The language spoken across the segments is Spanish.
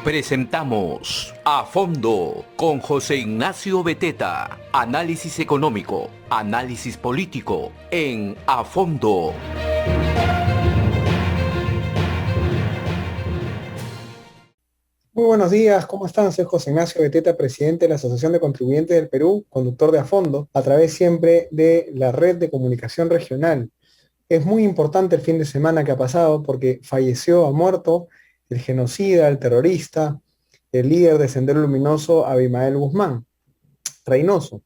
Presentamos A Fondo con José Ignacio Beteta. Análisis económico, análisis político en A Fondo. Muy buenos días, ¿cómo están? Soy José Ignacio Beteta, presidente de la Asociación de Contribuyentes del Perú, conductor de A Fondo, a través siempre de la red de comunicación regional. Es muy importante el fin de semana que ha pasado porque ha muerto el genocida, el terrorista, el líder de Sendero Luminoso, Abimael Guzmán Reynoso.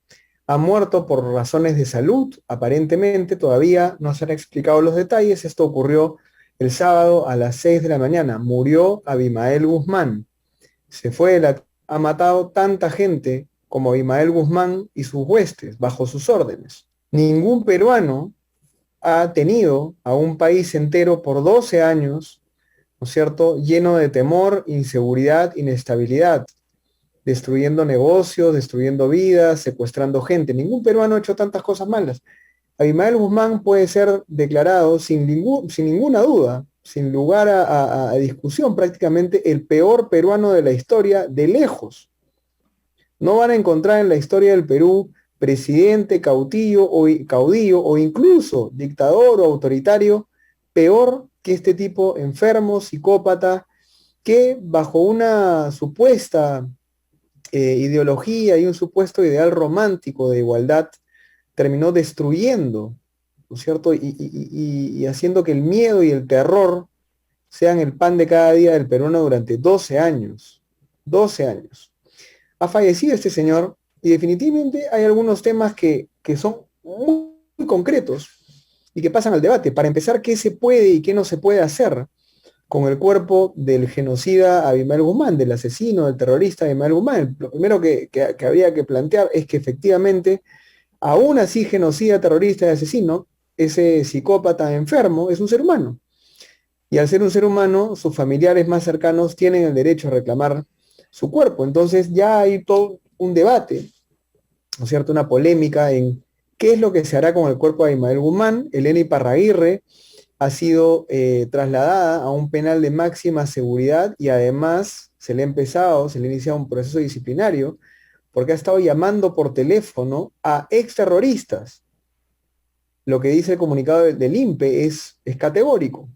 Ha muerto por razones de salud, aparentemente, todavía no se han explicado los detalles. Esto ocurrió el sábado a las 6 de la mañana. Murió Abimael Guzmán. Ha matado tanta gente como Abimael Guzmán y sus huestes, bajo sus órdenes. Ningún peruano ha tenido a un país entero por 12 años, ¿no es cierto?, lleno de temor, inseguridad, inestabilidad, destruyendo negocios, destruyendo vidas, secuestrando gente. Ningún peruano ha hecho tantas cosas malas. Abimael Guzmán puede ser declarado sin ninguna duda, sin lugar a discusión, prácticamente el peor peruano de la historia, de lejos. No van a encontrar en la historia del Perú presidente, caudillo o incluso dictador o autoritario peor que este tipo enfermo, psicópata, que bajo una supuesta ideología y un supuesto ideal romántico de igualdad terminó destruyendo, ¿no es cierto? Y haciendo que el miedo y el terror sean el pan de cada día del peruano durante 12 años. 12 años. Ha fallecido este señor y definitivamente hay algunos temas que son muy concretos y que pasan al debate. Para empezar, ¿qué se puede y qué no se puede hacer con el cuerpo del genocida Abimael Guzmán, del asesino, del terrorista Abimael Guzmán? Lo primero que habría que plantear es que efectivamente, aún así genocida, terrorista y asesino, ese psicópata enfermo es un ser humano. Y al ser un ser humano, sus familiares más cercanos tienen el derecho a reclamar su cuerpo. Entonces ya hay todo un debate, ¿no es cierto?, una polémica en qué es lo que se hará con el cuerpo de Abimael Guzmán. Elena Iparraguirre ha sido trasladada a un penal de máxima seguridad y además se le ha iniciado un proceso disciplinario porque ha estado llamando por teléfono a exterroristas. Lo que dice el comunicado del INPE es categórico,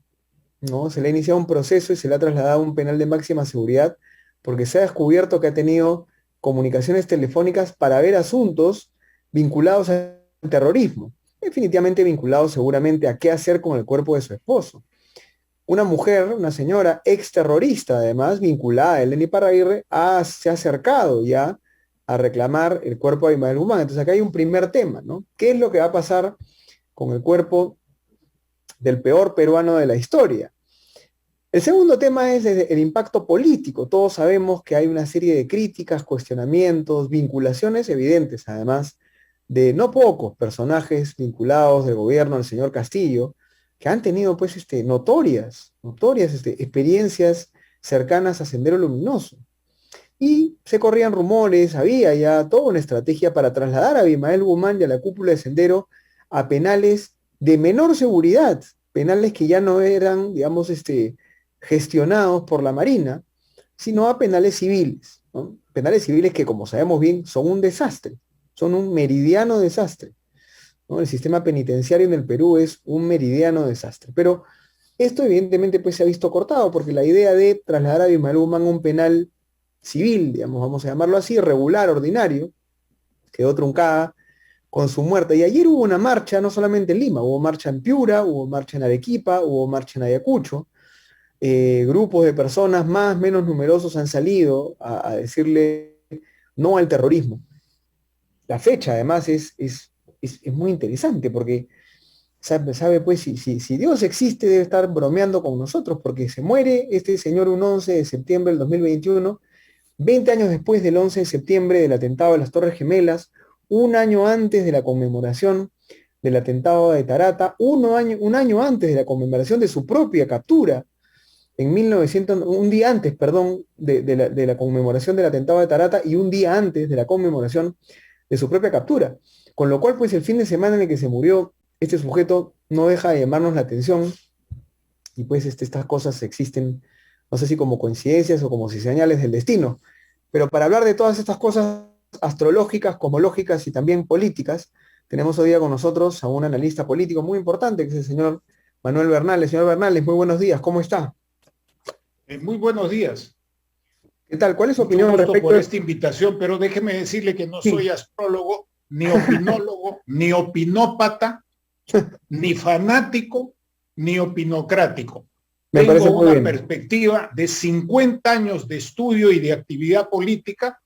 ¿no? Se le ha iniciado un proceso y se le ha trasladado a un penal de máxima seguridad porque se ha descubierto que ha tenido comunicaciones telefónicas para ver asuntos vinculados al terrorismo, definitivamente vinculados seguramente a qué hacer con el cuerpo de su esposo. Una mujer, una señora exterrorista, además, vinculada a Elena Iparraguirre, se ha acercado ya a reclamar el cuerpo de Abimael Guzmán. Entonces acá hay un primer tema, ¿no? ¿Qué es lo que va a pasar con el cuerpo del peor peruano de la historia? El segundo tema es el impacto político. Todos sabemos que hay una serie de críticas, cuestionamientos, vinculaciones evidentes, además, de no pocos personajes vinculados del gobierno del señor Castillo, que han tenido pues notorias experiencias cercanas a Sendero Luminoso. Y se corrían rumores, había ya toda una estrategia para trasladar a Abimael Guzmán y a la cúpula de Sendero a penales de menor seguridad, penales que ya no eran, digamos, gestionados por la Marina, sino a penales civiles, ¿no? Penales civiles que, como sabemos bien, son un desastre, son un meridiano desastre, ¿no? El sistema penitenciario en el Perú es un meridiano desastre. Pero esto evidentemente pues se ha visto cortado, porque la idea de trasladar a Abimael Guzmán a un penal civil, digamos, vamos a llamarlo así, regular, ordinario, quedó truncada con su muerte. Y ayer hubo una marcha, no solamente en Lima, hubo marcha en Piura, hubo marcha en Arequipa, hubo marcha en Ayacucho. Grupos de personas más, menos numerosos han salido a decirle no al terrorismo. La fecha además es muy interesante porque sabe pues si Dios existe debe estar bromeando con nosotros porque se muere este señor un 11 de septiembre del 2021, 20 años después del 11 de septiembre del atentado de las Torres Gemelas, un año antes de la conmemoración del atentado de Tarata, un año antes de la conmemoración de su propia captura un día antes, perdón, de la conmemoración del atentado de Tarata y un día antes de la conmemoración de su propia captura. Con lo cual, pues el fin de semana en el que se murió este sujeto no deja de llamarnos la atención y pues estas cosas existen no sé si como coincidencias o como si señales del destino. Pero para hablar de todas estas cosas astrológicas, cosmológicas y también políticas, tenemos hoy día con nosotros a un analista político muy importante, que es el señor Manuel Bernales. Señor Bernales, muy buenos días, ¿cómo está? Muy buenos días. ¿Qué tal? ¿Cuál es su Mucho opinión gusto respecto por de... esta invitación, pero déjeme decirle que no Sí, soy astrólogo, ni opinólogo, ni opinópata, ni fanático, ni opinocrático. me Tengo parece muy una bien. perspectiva de 50 años de estudio y de actividad política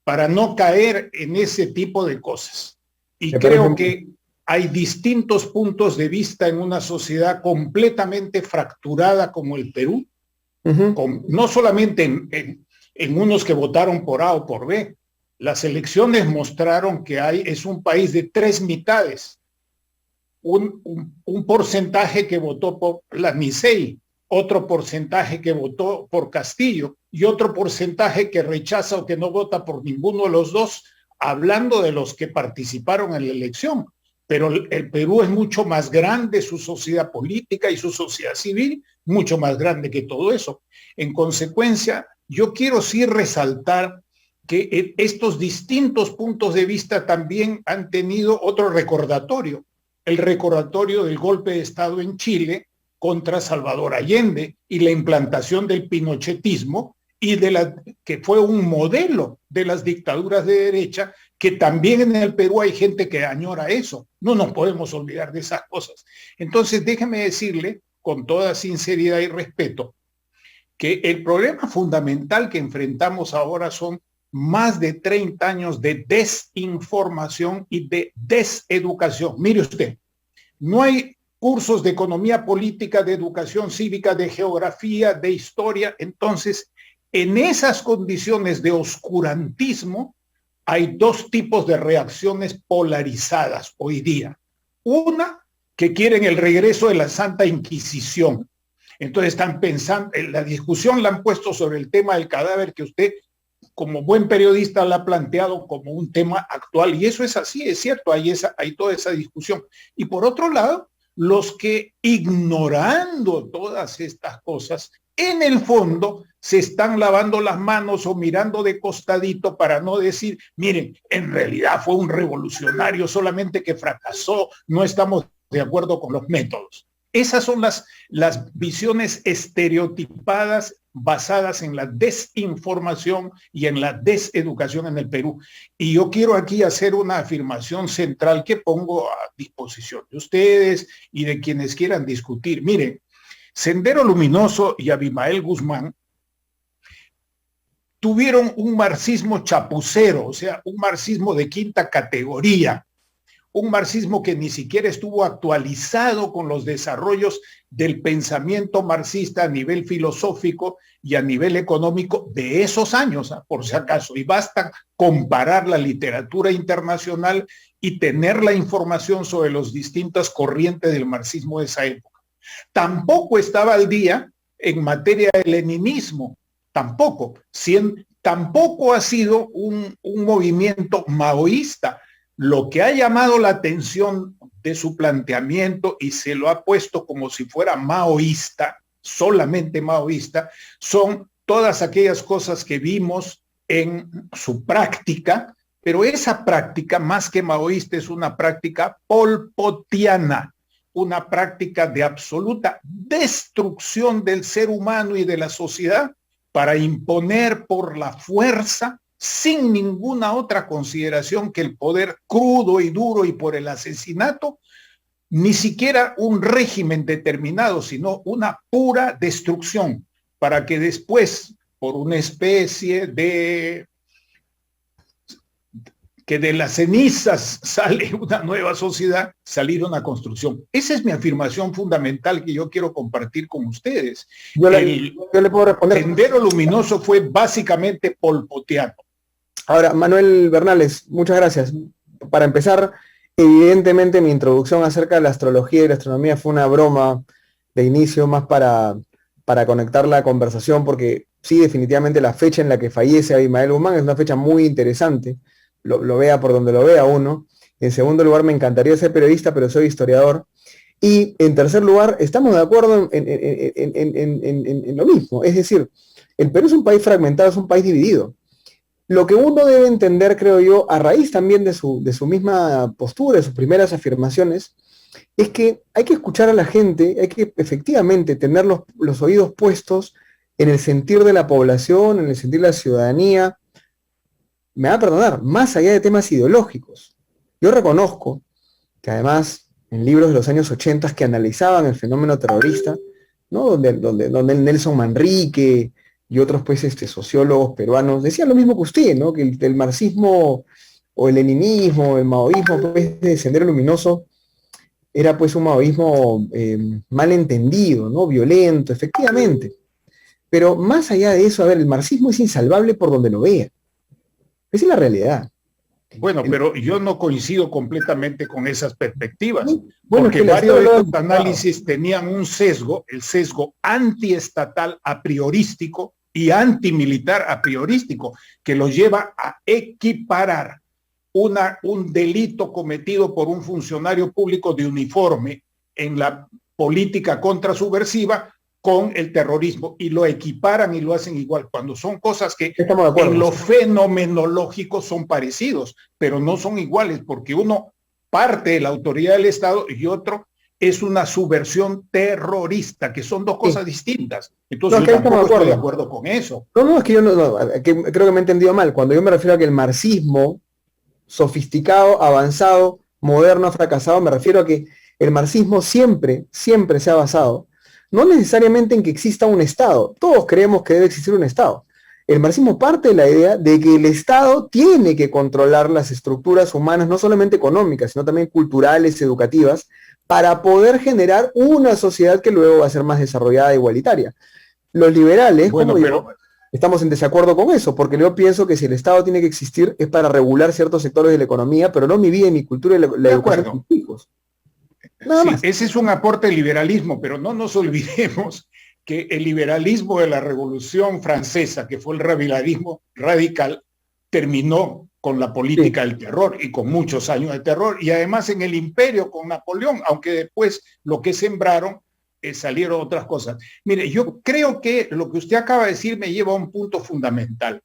para no caer en ese tipo de cosas. Y Me parece creo muy que hay distintos puntos de vista en una sociedad completamente fracturada como el Perú, bien. no solamente en unos que votaron por A o por B. Las elecciones mostraron que es un país de tres mitades. Un porcentaje que votó por la Nicey, otro porcentaje que votó por Castillo y otro porcentaje que rechaza o que no vota por ninguno de los dos, hablando de los que participaron en la elección. Pero el Perú es mucho más grande, su sociedad política y su sociedad civil, mucho más grande que todo eso. En consecuencia, yo quiero sí resaltar que estos distintos puntos de vista también han tenido otro recordatorio, el recordatorio del golpe de Estado en Chile contra Salvador Allende y la implantación del pinochetismo y que fue un modelo de las dictaduras de derecha, que también en el Perú hay gente que añora eso. No nos podemos olvidar de esas cosas. Entonces, déjeme decirle con toda sinceridad y respeto que el problema fundamental que enfrentamos ahora son más de 30 años de desinformación y de deseducación. Mire usted, no hay cursos de economía política, de educación cívica, de geografía, de historia. Entonces, en esas condiciones de oscurantismo, hay dos tipos de reacciones polarizadas hoy día. Una, que quieren el regreso de la Santa Inquisición. Entonces están pensando, la discusión la han puesto sobre el tema del cadáver, que usted como buen periodista la ha planteado como un tema actual, y eso es así, es cierto, hay toda esa discusión. Y por otro lado, los que ignorando todas estas cosas, en el fondo se están lavando las manos o mirando de costadito para no decir, miren, en realidad fue un revolucionario, solamente que fracasó, no estamos de acuerdo con los métodos. Esas son las visiones estereotipadas basadas en la desinformación y en la deseducación en el Perú. Y yo quiero aquí hacer una afirmación central que pongo a disposición de ustedes y de quienes quieran discutir. Miren, Sendero Luminoso y Abimael Guzmán tuvieron un marxismo chapucero, o sea, un marxismo de quinta categoría, un marxismo que ni siquiera estuvo actualizado con los desarrollos del pensamiento marxista a nivel filosófico y a nivel económico de esos años, por si acaso. Y basta comparar la literatura internacional y tener la información sobre las distintas corrientes del marxismo de esa época. Tampoco estaba al día en materia de leninismo, tampoco ha sido un movimiento maoísta. Lo que ha llamado la atención de su planteamiento y se lo ha puesto como si fuera maoísta, solamente maoísta, son todas aquellas cosas que vimos en su práctica, pero esa práctica, más que maoísta, es una práctica polpotiana, una práctica de absoluta destrucción del ser humano y de la sociedad para imponer por la fuerza, sin ninguna otra consideración que el poder crudo y duro y por el asesinato, ni siquiera un régimen determinado, sino una pura destrucción, para que después, por una especie de que de las cenizas sale una nueva sociedad, salir una construcción. Esa es mi afirmación fundamental que yo quiero compartir con ustedes. Yo le puedo responder. Sendero Luminoso fue básicamente polpoteano. Ahora, Manuel Bernales, muchas gracias. Para empezar, evidentemente mi introducción acerca de la astrología y la astronomía fue una broma de inicio, más para conectar la conversación, porque sí, definitivamente la fecha en la que fallece Abimael Guzmán es una fecha muy interesante, lo vea por donde lo vea uno. En segundo lugar, me encantaría ser periodista, pero soy historiador. Y en tercer lugar, estamos de acuerdo en lo mismo. Es decir, el Perú es un país fragmentado, es un país dividido. Lo que uno debe entender, creo yo, a raíz también de su misma postura, de sus primeras afirmaciones, es que hay que escuchar a la gente, hay que efectivamente tener los oídos puestos en el sentir de la población, en el sentir de la ciudadanía. Me va a perdonar, más allá de temas ideológicos. Yo reconozco que además en libros de los años 80 que analizaban el fenómeno terrorista, ¿no? donde Nelson Manrique y otros pues, sociólogos peruanos decían lo mismo que usted, ¿no? Que el marxismo o el leninismo, el maoísmo pues, de Sendero Luminoso era pues un maoísmo mal entendido, ¿no? Violento, efectivamente. Pero más allá de eso, a ver, el marxismo es insalvable por donde lo vea. Esa es la realidad. Bueno, pero yo no coincido completamente con esas perspectivas, bueno, porque varios de estos análisis tenían un sesgo, el sesgo antiestatal a priorístico y antimilitar a priorístico, que los lleva a equiparar un delito cometido por un funcionario público de uniforme en la política contrasubversiva con el terrorismo, y lo equiparan y lo hacen igual, cuando son cosas que en lo fenomenológico son parecidos, pero no son iguales, porque uno parte de la autoridad del Estado y otro es una subversión terrorista, que son dos cosas distintas. Entonces yo tampoco estoy de acuerdo con eso. No, es que yo creo que me he entendido mal. Cuando yo me refiero a que el marxismo sofisticado, avanzado, moderno, fracasado, me refiero a que el marxismo siempre se ha basado no necesariamente en que exista un Estado. Todos creemos que debe existir un Estado. El marxismo parte de la idea de que el Estado tiene que controlar las estructuras humanas, no solamente económicas, sino también culturales, educativas, para poder generar una sociedad que luego va a ser más desarrollada e igualitaria. Los liberales, estamos en desacuerdo con eso, porque yo pienso que si el Estado tiene que existir es para regular ciertos sectores de la economía, pero no mi vida y mi cultura y la educación de mis hijos. Sí, ese es un aporte del liberalismo, pero no nos olvidemos que el liberalismo de la Revolución Francesa, que fue el liberalismo radical, terminó con la política del terror y con muchos años de terror, y además en el imperio con Napoleón, aunque después lo que sembraron salieron otras cosas. Mire, yo creo que lo que usted acaba de decir me lleva a un punto fundamental.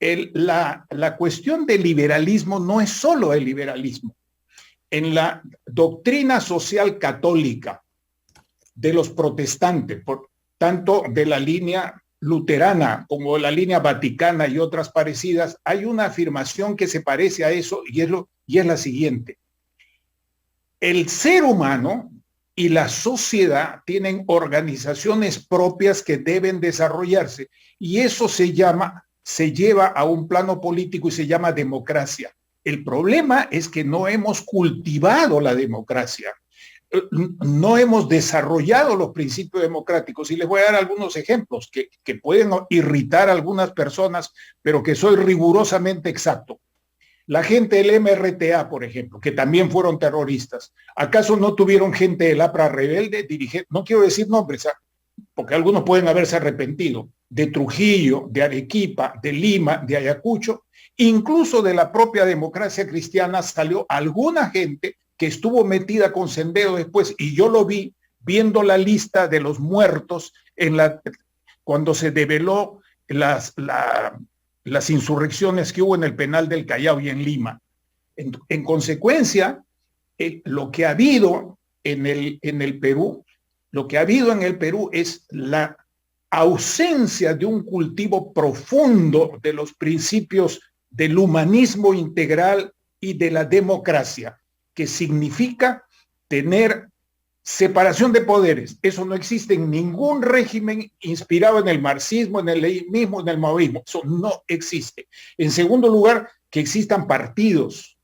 La cuestión del liberalismo no es solo el liberalismo. En la doctrina social católica de los protestantes, tanto de la línea luterana como de la línea vaticana y otras parecidas, hay una afirmación que se parece a eso y es la siguiente. El ser humano y la sociedad tienen organizaciones propias que deben desarrollarse, y eso se lleva a un plano político y se llama democracia. El problema es que no hemos cultivado la democracia, no hemos desarrollado los principios democráticos, y les voy a dar algunos ejemplos que pueden irritar a algunas personas, pero que soy rigurosamente exacto. La gente del MRTA, por ejemplo, que también fueron terroristas, ¿acaso no tuvieron gente del APRA rebelde? No quiero decir nombres, porque algunos pueden haberse arrepentido, de Trujillo, de Arequipa, de Lima, de Ayacucho, incluso de la propia democracia cristiana salió alguna gente que estuvo metida con Sendero después, y yo lo vi viendo la lista de los muertos cuando se develó las insurrecciones que hubo en el penal del Callao y en Lima. En consecuencia, lo que ha habido en el Perú, es la ausencia de un cultivo profundo de los principios del humanismo integral y de la democracia, que significa tener separación de poderes. Eso no existe en ningún régimen inspirado en el marxismo, en el leninismo, en el maoísmo. Eso no existe. En segundo lugar, que existan partidos,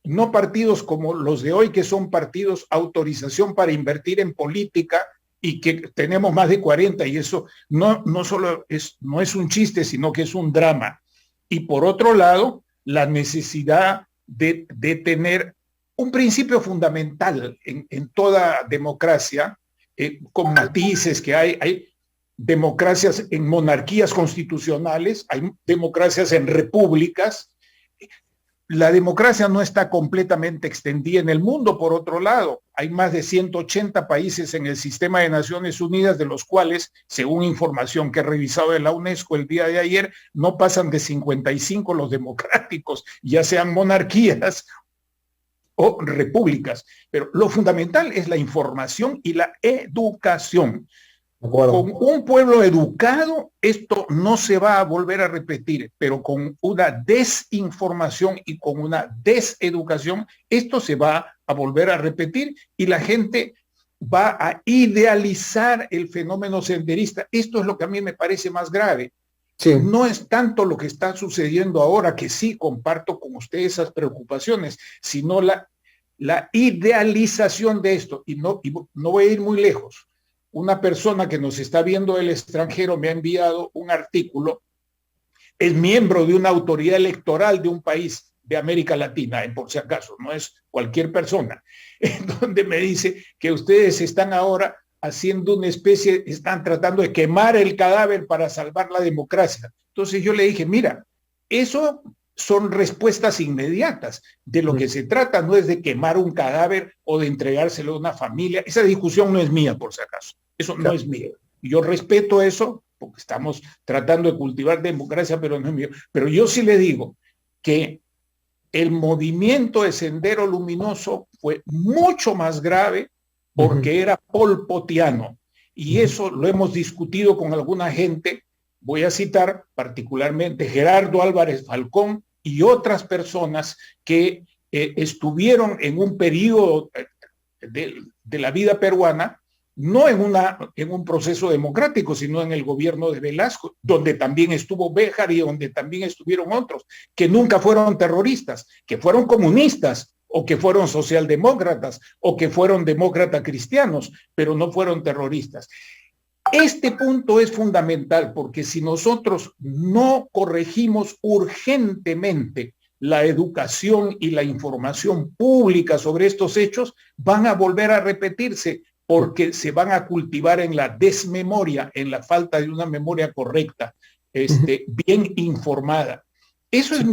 no partidos como los de hoy, que son partidos autorización para invertir en política, y que tenemos más de 40, y eso no solo no es un chiste, sino que es un drama. Y por otro lado, la necesidad de tener un principio fundamental en toda democracia, con matices que hay democracias en monarquías constitucionales, hay democracias en repúblicas. La democracia no está completamente extendida en el mundo, por otro lado. Hay más de 180 países en el sistema de Naciones Unidas, de los cuales, según información que he revisado de la UNESCO el día de ayer, no pasan de 55 los democráticos, ya sean monarquías o repúblicas. Pero lo fundamental es la información y la educación. Con un pueblo educado, esto no se va a volver a repetir, pero con una desinformación y con una deseducación, esto se va a volver a repetir y la gente va a idealizar el fenómeno senderista. Esto es lo que a mí me parece más grave. Sí. No es tanto lo que está sucediendo ahora, que sí comparto con ustedes esas preocupaciones, sino la idealización de esto. Y no voy a ir muy lejos. Una persona que nos está viendo del extranjero me ha enviado un artículo, es miembro de una autoridad electoral de un país de América Latina, por si acaso, no es cualquier persona, en donde me dice que ustedes están ahora haciendo una especie, están tratando de quemar el cadáver para salvar la democracia. Entonces yo le dije, mira, eso son respuestas inmediatas. De lo que se trata no es de quemar un cadáver o de entregárselo a una familia. Esa discusión no es mía, por si acaso. Eso no es mío. Yo respeto eso porque estamos tratando de cultivar democracia, pero no es mío. Pero yo sí le digo que el movimiento de Sendero Luminoso fue mucho más grave porque era polpotiano. Y eso lo hemos discutido con alguna gente. Voy a citar particularmente Gerardo Álvarez Falcón y otras personas que estuvieron en un periodo de la vida peruana, no en un proceso democrático, sino en el gobierno de Velasco, donde también estuvo Béjar y donde también estuvieron otros, que nunca fueron terroristas, que fueron comunistas o que fueron socialdemócratas o que fueron demócratas cristianos, pero no fueron terroristas. Este punto es fundamental porque si nosotros no corregimos urgentemente la educación y la información pública sobre estos hechos, van a volver a repetirse porque se van a cultivar en la desmemoria, en la falta de una memoria correcta, bien informada. Eso es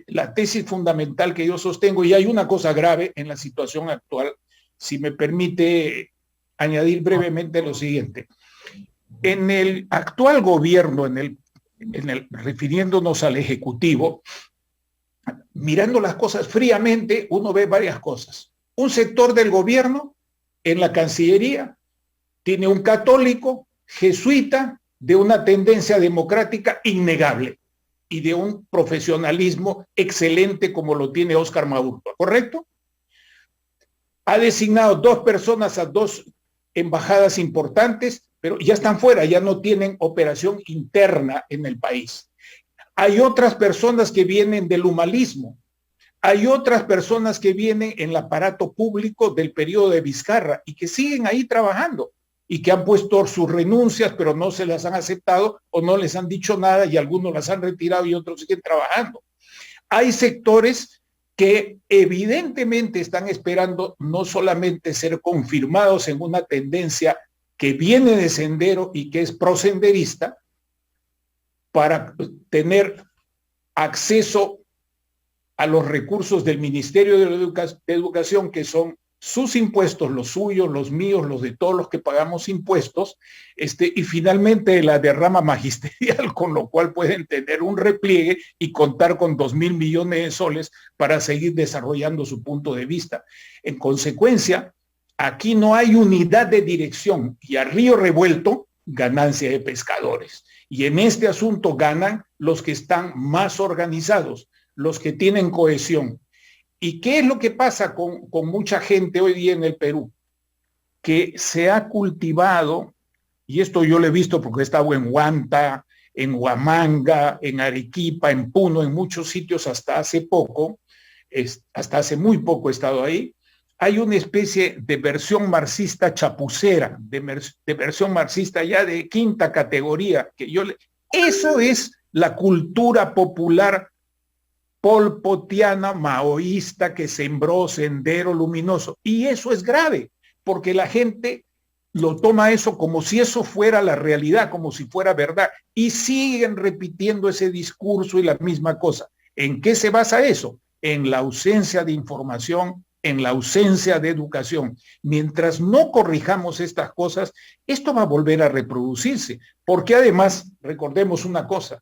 la tesis fundamental que yo sostengo, y hay una cosa grave en la situación actual, si me permite añadir brevemente lo siguiente. En el actual gobierno, refiriéndonos al Ejecutivo, mirando las cosas fríamente, uno ve varias cosas. Un sector del gobierno en la Cancillería tiene un católico jesuita de una tendencia democrática innegable y de un profesionalismo excelente como lo tiene Óscar Maurto, ¿correcto? Ha designado 2 personas a 2 embajadas importantes, pero ya están fuera, ya no tienen operación interna en el país. Hay otras personas que vienen del humanismo. Hay otras personas que vienen en el aparato público del periodo de Vizcarra y que siguen ahí trabajando y que han puesto sus renuncias, pero no se las han aceptado o no les han dicho nada y algunos las han retirado y otros siguen trabajando. Hay sectores que evidentemente están esperando no solamente ser confirmados en una tendencia que viene de Sendero y que es prosenderista, para tener acceso a los recursos del Ministerio de Educación, que son sus impuestos, los suyos, los míos, los de todos los que pagamos impuestos, y finalmente la derrama magisterial, con lo cual pueden tener un repliegue y contar con 2.000 millones de soles para seguir desarrollando su punto de vista. En consecuencia, aquí no hay unidad de dirección y a río revuelto, ganancia de pescadores. Y en este asunto ganan los que están más organizados, los que tienen cohesión. ¿Y qué es lo que pasa con mucha gente hoy día en el Perú? Que se ha cultivado, y esto yo lo he visto porque he estado en Huanta, en Huamanga, en Arequipa, en Puno, en muchos sitios hasta hace poco, hasta hace muy poco he estado ahí. Hay una especie de versión marxista chapucera, de versión marxista ya de quinta categoría. Eso es la cultura popular polpotiana, maoísta, que sembró Sendero Luminoso. Y eso es grave, porque la gente lo toma eso como si eso fuera la realidad, como si fuera verdad. Y siguen repitiendo ese discurso y la misma cosa. ¿En qué se basa eso? en la ausencia de información, en la ausencia de educación. Mientras no corrijamos estas cosas, esto va a volver a reproducirse, porque además, recordemos una cosa,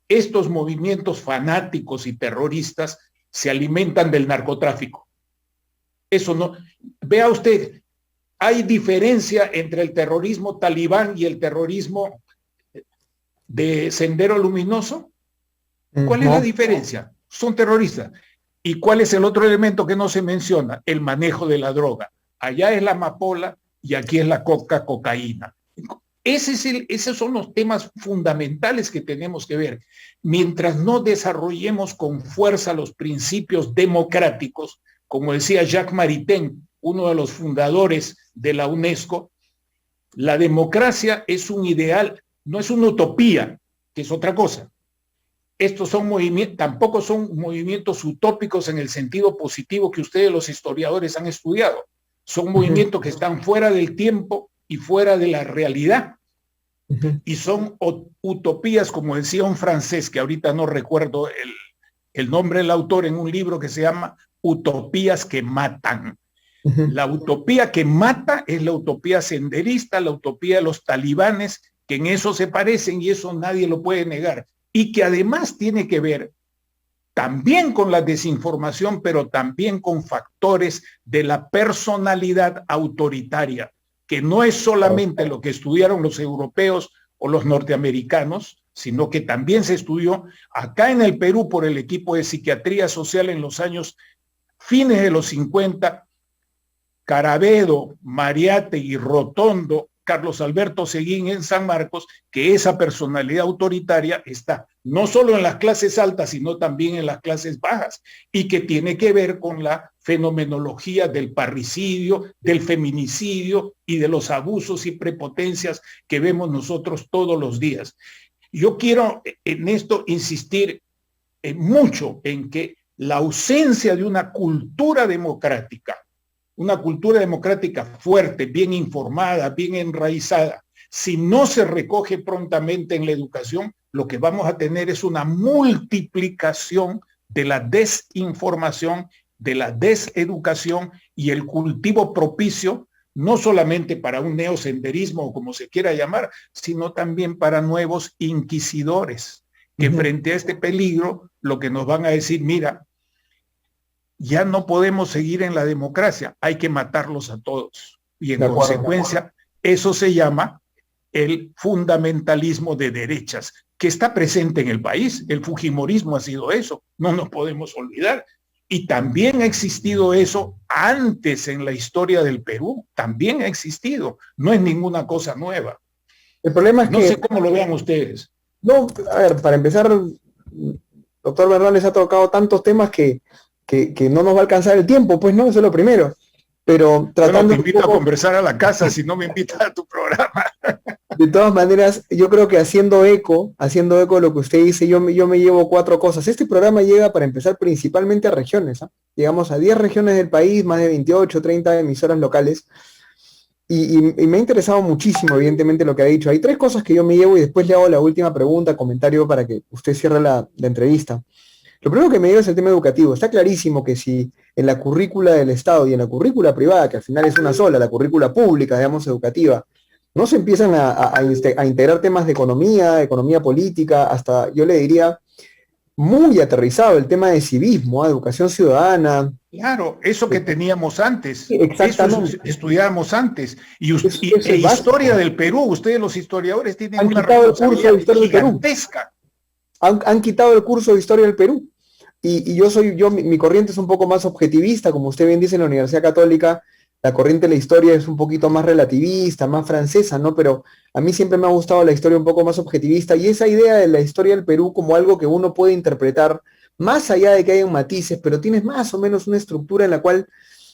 estos movimientos fanáticos y terroristas se alimentan del narcotráfico. Eso no, vea usted, hay diferencia entre el terrorismo talibán y el terrorismo de Sendero Luminoso. ¿Cuál es la diferencia? Son terroristas. ¿Y cuál es el otro elemento que no se menciona? El manejo de la droga. Allá es la amapola y aquí es la cocaína. Esos son los temas fundamentales que tenemos que ver. Mientras no desarrollemos con fuerza los principios democráticos, como decía Jacques Maritain, uno de los fundadores de la UNESCO, la democracia es un ideal, no es una utopía, que es otra cosa. Estos son movimientos, tampoco son movimientos utópicos en el sentido positivo que ustedes los historiadores han estudiado. Son movimientos que están fuera del tiempo y fuera de la realidad. Y son utopías, como decía un francés, que ahorita no recuerdo el nombre del autor, en un libro que se llama Utopías que matan. La utopía que mata es la utopía senderista, la utopía de los talibanes, que en eso se parecen y eso nadie lo puede negar. Y que además tiene que ver también con la desinformación, pero también con factores de la personalidad autoritaria, que no es solamente lo que estudiaron los europeos o los norteamericanos, sino que también se estudió acá en el Perú por el equipo de psiquiatría social en los años fines de los 50, Carabedo, Mariátegui, Rotondo, Carlos Alberto Seguín en San Marcos, que esa personalidad autoritaria está no solo en las clases altas, sino también en las clases bajas, y que tiene que ver con la fenomenología del parricidio, del feminicidio y de los abusos y prepotencias que vemos nosotros todos los días. Yo quiero en esto insistir mucho en que la ausencia de una cultura democrática fuerte, bien informada, bien enraizada, si no se recoge prontamente en la educación, lo que vamos a tener es una multiplicación de la desinformación, de la deseducación y el cultivo propicio, no solamente para un neosenderismo o como se quiera llamar, sino también para nuevos inquisidores, que frente a este peligro, lo que nos van a decir, mira, ya no podemos seguir en la democracia, hay que matarlos a todos. Y en consecuencia, eso se llama el fundamentalismo de derechas, que está presente en el país. El fujimorismo ha sido eso, no nos podemos olvidar. Y también ha existido eso antes en la historia del Perú, también ha existido, no es ninguna cosa nueva. El problema es no sé cómo lo vean ustedes. No, a ver, para empezar, doctor Bernal les ha tocado tantos temas que no nos va a alcanzar el tiempo, pues no, eso es lo primero. Pero tratando... Bueno, te invito a conversar a la casa si no me invitas a tu programa. De todas maneras, yo creo que haciendo eco de lo que usted dice, yo me llevo 4 cosas. Este programa llega, para empezar, principalmente a regiones, ¿eh? Llegamos a 10 regiones del país, más de 28, 30 emisoras locales. Y me ha interesado muchísimo, evidentemente, lo que ha dicho. Hay 3 cosas que yo me llevo y después le hago la última pregunta, comentario, para que usted cierre la entrevista. Lo primero que me dio es el tema educativo. Está clarísimo que si en la currícula del Estado y en la currícula privada, que al final es una sola, la currícula pública, digamos, educativa, no se empiezan a integrar temas de economía política, hasta, yo le diría, muy aterrizado el tema de civismo, educación ciudadana. Claro, eso que teníamos antes, exactamente. Eso estudiábamos antes. Y historia del Perú, ustedes los historiadores tienen una responsabilidad gigantesca. Han quitado el curso de historia del Perú. Y mi corriente es un poco más objetivista, como usted bien dice, en la Universidad Católica, la corriente de la historia es un poquito más relativista, más francesa, ¿no? Pero a mí siempre me ha gustado la historia un poco más objetivista, y esa idea de la historia del Perú como algo que uno puede interpretar, más allá de que hayan matices, pero tienes más o menos una estructura en la cual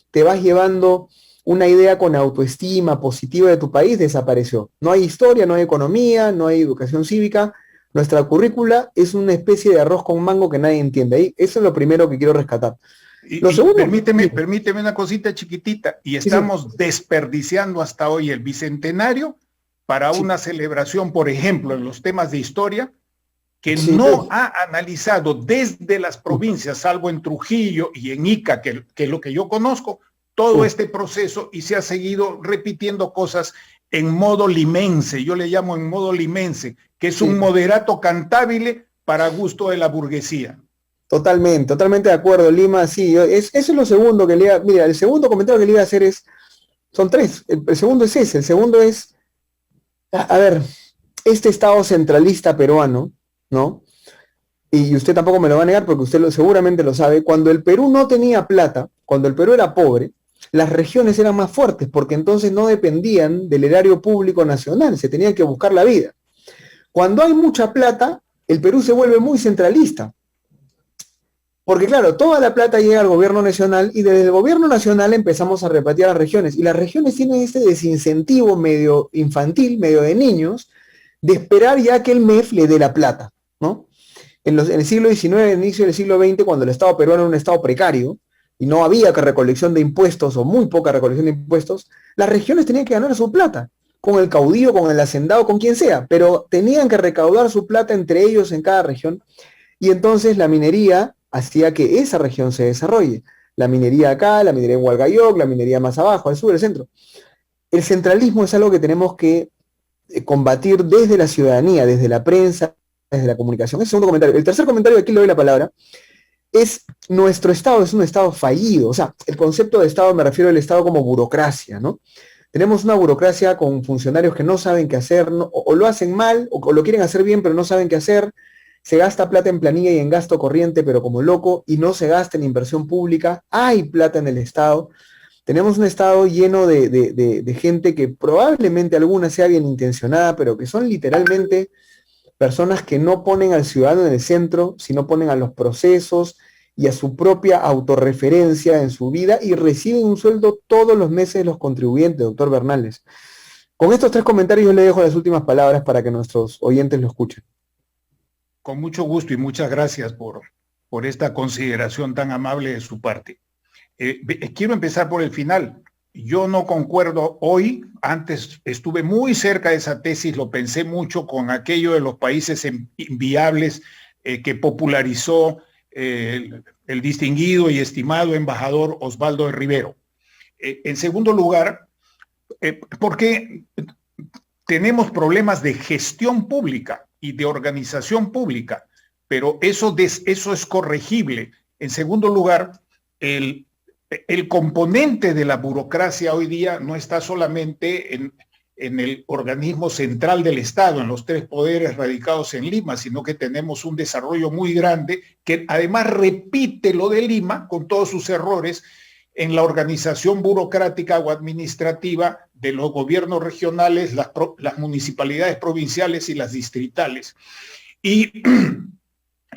te vas llevando una idea con autoestima positiva de tu país, desapareció. No hay historia, no hay economía, no hay educación cívica. Nuestra currícula es una especie de arroz con mango que nadie entiende. Ahí, eso es lo primero que quiero rescatar. Lo segundo, permíteme una cosita chiquitita. Y estamos desperdiciando hasta hoy el bicentenario para una celebración, por ejemplo, en los temas de historia, que Sí, no ha analizado desde las provincias, salvo en Trujillo y en Ica, que es lo que yo conozco, todo este proceso, y se ha seguido repitiendo cosas en modo limense, yo le llamo en modo limense, que es un moderato cantabile para gusto de la burguesía. Totalmente, totalmente de acuerdo, Lima, sí, eso es lo segundo que le iba, mira, el segundo comentario que le iba a hacer son tres, el segundo es ese, el segundo es, a ver, este Estado centralista peruano, ¿no? Y usted tampoco me lo va a negar porque usted seguramente lo sabe, cuando el Perú no tenía plata, cuando el Perú era pobre, las regiones eran más fuertes porque entonces no dependían del erario público nacional, se tenían que buscar la vida. Cuando hay mucha plata, el Perú se vuelve muy centralista. Porque claro, toda la plata llega al gobierno nacional y desde el gobierno nacional empezamos a repartir a las regiones. Y las regiones tienen este desincentivo medio infantil, medio de niños, de esperar ya que el MEF le dé la plata, ¿no? En el siglo XIX, en el inicio del siglo XX, cuando el Estado peruano era un Estado precario y no había recolección de impuestos o muy poca recolección de impuestos, las regiones tenían que ganar su plata, con el caudillo, con el hacendado, con quien sea, pero tenían que recaudar su plata entre ellos en cada región. Y entonces la minería hacía que esa región se desarrolle. La minería acá, la minería en Hualgayoc, la minería más abajo, al sur, al centro. El centralismo es algo que tenemos que combatir desde la ciudadanía, desde la prensa, desde la comunicación. Ese es el segundo comentario. El tercer comentario, aquí le doy la palabra, es nuestro Estado es un Estado fallido. O sea, el concepto de Estado me refiero al Estado como burocracia, ¿no? Tenemos una burocracia con funcionarios que no saben qué hacer, ¿no? O lo hacen mal, o lo quieren hacer bien, pero no saben qué hacer. Se gasta plata en planilla y en gasto corriente, pero como loco, y no se gasta en inversión pública. Hay plata en el Estado. Tenemos un Estado lleno de gente que probablemente alguna sea bien intencionada, pero que son literalmente personas que no ponen al ciudadano en el centro, sino ponen a los procesos y a su propia autorreferencia en su vida y reciben un sueldo todos los meses de los contribuyentes, doctor Bernales. Con estos tres comentarios yo le dejo las últimas palabras para que nuestros oyentes lo escuchen. Con mucho gusto y muchas gracias por esta consideración tan amable de su parte. Quiero empezar por el final. Yo no concuerdo hoy, antes estuve muy cerca de esa tesis, lo pensé mucho con aquello de los países inviables que popularizó el distinguido y estimado embajador Osvaldo de Rivero. En segundo lugar, porque tenemos problemas de gestión pública y de organización pública, pero eso es corregible. En segundo lugar, el componente de la burocracia hoy día no está solamente en el organismo central del Estado, en los tres poderes radicados en Lima, sino que tenemos un desarrollo muy grande que además repite lo de Lima con todos sus errores en la organización burocrática o administrativa de los gobiernos regionales, las municipalidades provinciales y las distritales. Y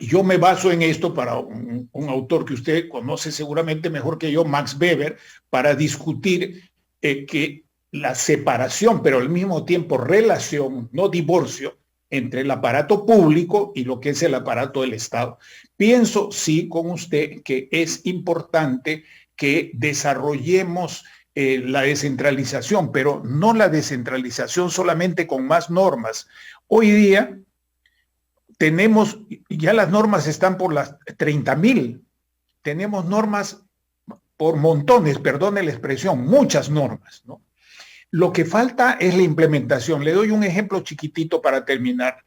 yo me baso en esto para un autor que usted conoce seguramente mejor que yo, Max Weber, para discutir que la separación, pero al mismo tiempo relación, no divorcio, entre el aparato público y lo que es el aparato del Estado. Pienso, sí, con usted, que es importante que desarrollemos la descentralización, pero no la descentralización solamente con más normas. Hoy día tenemos, ya las normas están por las 30,000, tenemos normas por montones, perdone la expresión, muchas normas, ¿no? Lo que falta es la implementación. Le doy un ejemplo chiquitito para terminar.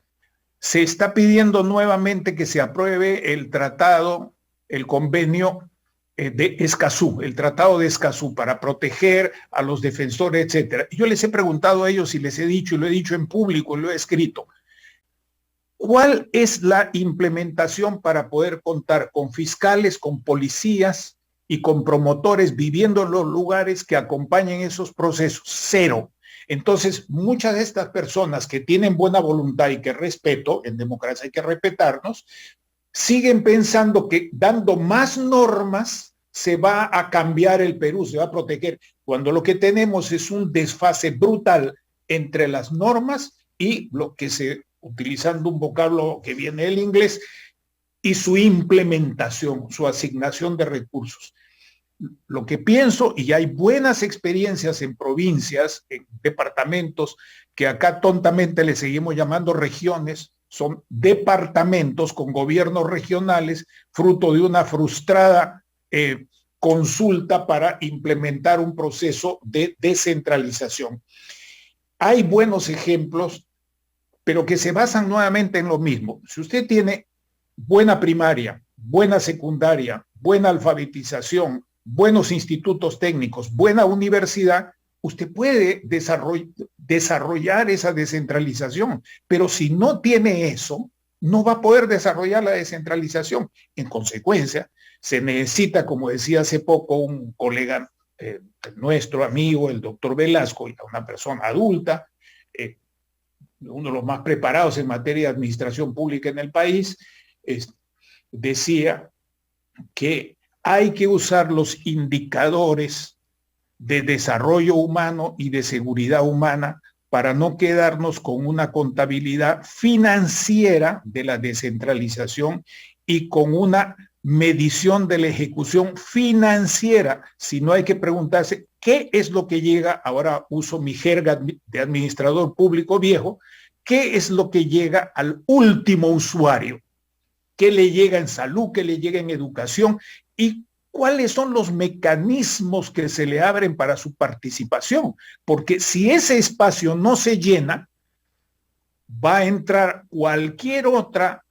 Se está pidiendo nuevamente que se apruebe el tratado, el convenio de Escazú, el tratado de Escazú para proteger a los defensores, etcétera. Yo les he preguntado a ellos y les he dicho, y lo he dicho en público, y lo he escrito, ¿cuál es la implementación para poder contar con fiscales, con policías y con promotores viviendo en los lugares que acompañen esos procesos? Cero. Entonces, muchas de estas personas que tienen buena voluntad y que respeto, en democracia hay que respetarnos, siguen pensando que dando más normas se va a cambiar el Perú, se va a proteger, cuando lo que tenemos es un desfase brutal entre las normas y lo que se, utilizando un vocablo que viene del inglés, y su implementación, su asignación de recursos. Lo que pienso, y hay buenas experiencias en provincias, en departamentos, que acá tontamente le seguimos llamando regiones, son departamentos con gobiernos regionales, fruto de una frustrada consulta para implementar un proceso de descentralización. Hay buenos ejemplos, pero que se basan nuevamente en lo mismo. Si usted tiene buena primaria, buena secundaria, buena alfabetización, buenos institutos técnicos, buena universidad, usted puede desarrollar esa descentralización, pero si no tiene eso, no va a poder desarrollar la descentralización. En consecuencia, se necesita, como decía hace poco un colega nuestro amigo, el doctor Velasco, una persona adulta, uno de los más preparados en materia de administración pública en el país, decía que hay que usar los indicadores de desarrollo humano y de seguridad humana para no quedarnos con una contabilidad financiera de la descentralización y con una medición de la ejecución financiera, sino hay que preguntarse qué es lo que llega, ahora uso mi jerga de administrador público viejo, qué es lo que llega al último usuario, qué le llega en salud, qué le llega en educación y cuáles son los mecanismos que se le abren para su participación, porque si ese espacio no se llena, va a entrar cualquier otra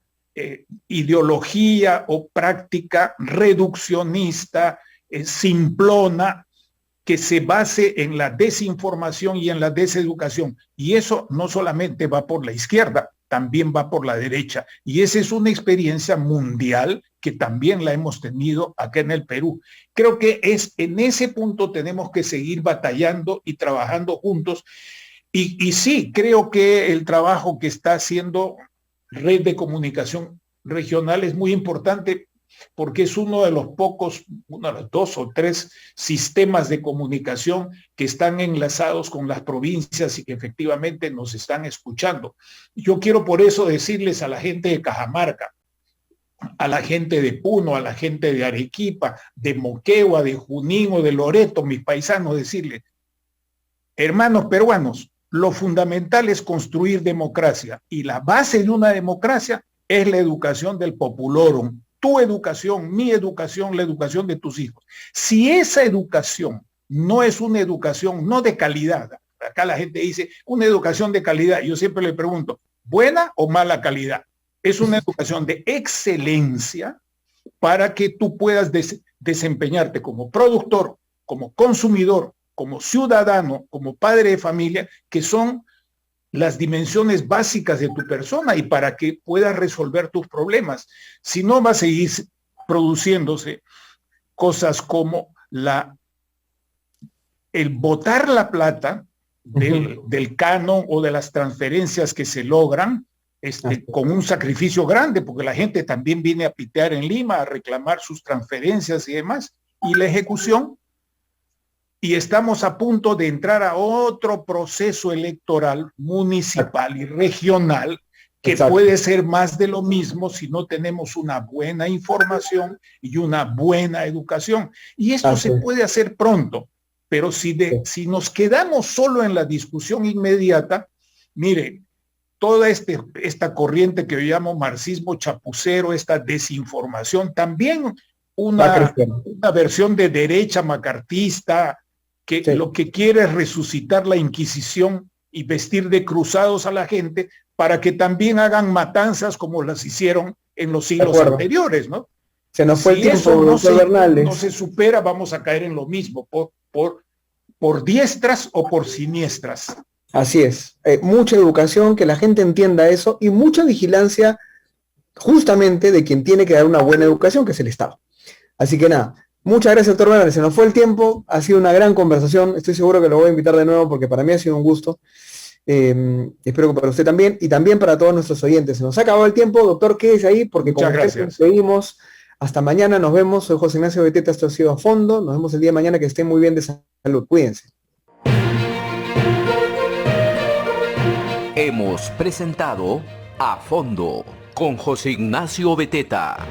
ideología o práctica reduccionista, simplona, que se base en la desinformación y en la deseducación. Y eso no solamente va por la izquierda, también va por la derecha. Y esa es una experiencia mundial que también la hemos tenido acá en el Perú. Creo que en ese punto tenemos que seguir batallando y trabajando juntos. Y sí, creo que el trabajo que está haciendo Red de Comunicación Regional es muy importante porque es uno de los pocos, uno de los 2 o 3 sistemas de comunicación que están enlazados con las provincias y que efectivamente nos están escuchando. Yo quiero por eso decirles a la gente de Cajamarca, a la gente de Puno, a la gente de Arequipa, de Moquegua, de Junín o de Loreto, mis paisanos, decirles, hermanos peruanos, lo fundamental es construir democracia y la base de una democracia es la educación del populorum. Tu educación, mi educación, la educación de tus hijos. Si esa educación no es una educación no de calidad, acá la gente dice una educación de calidad, yo siempre le pregunto, ¿buena o mala calidad? Es una educación de excelencia para que tú puedas desempeñarte como productor, como consumidor, como ciudadano, como padre de familia, que son las dimensiones básicas de tu persona y para que puedas resolver tus problemas. Si no, va a seguir produciéndose cosas como el botar la plata del canon o de las transferencias que se logran con un sacrificio grande, porque la gente también viene a pitear en Lima, a reclamar sus transferencias y demás, y la ejecución. Y estamos a punto de entrar a otro proceso electoral municipal y regional que puede ser más de lo mismo si no tenemos una buena información y una buena educación. Y esto se puede hacer pronto, pero si nos quedamos solo en la discusión inmediata, mire, toda esta corriente que yo llamo marxismo chapucero, esta desinformación, también una versión de derecha macartista, que lo que quiere es resucitar la Inquisición y vestir de cruzados a la gente para que también hagan matanzas como las hicieron en los siglos anteriores, ¿no? Se nos fue el tiempo, eso no se supera, vamos a caer en lo mismo, por diestras o por siniestras. Así es. Mucha educación, que la gente entienda eso, y mucha vigilancia justamente de quien tiene que dar una buena educación, que es el Estado. Así que nada. Muchas gracias, doctor Bernal. Se nos fue el tiempo, ha sido una gran conversación. Estoy seguro que lo voy a invitar de nuevo porque para mí ha sido un gusto. Espero que para usted también y también para todos nuestros oyentes. Se nos ha acabado el tiempo, doctor, quédese ahí porque como usted seguimos. Hasta mañana, nos vemos. Soy José Ignacio Beteta, esto ha sido A Fondo. Nos vemos el día de mañana, que estén muy bien de salud. Cuídense. Hemos presentado A Fondo con José Ignacio Beteta.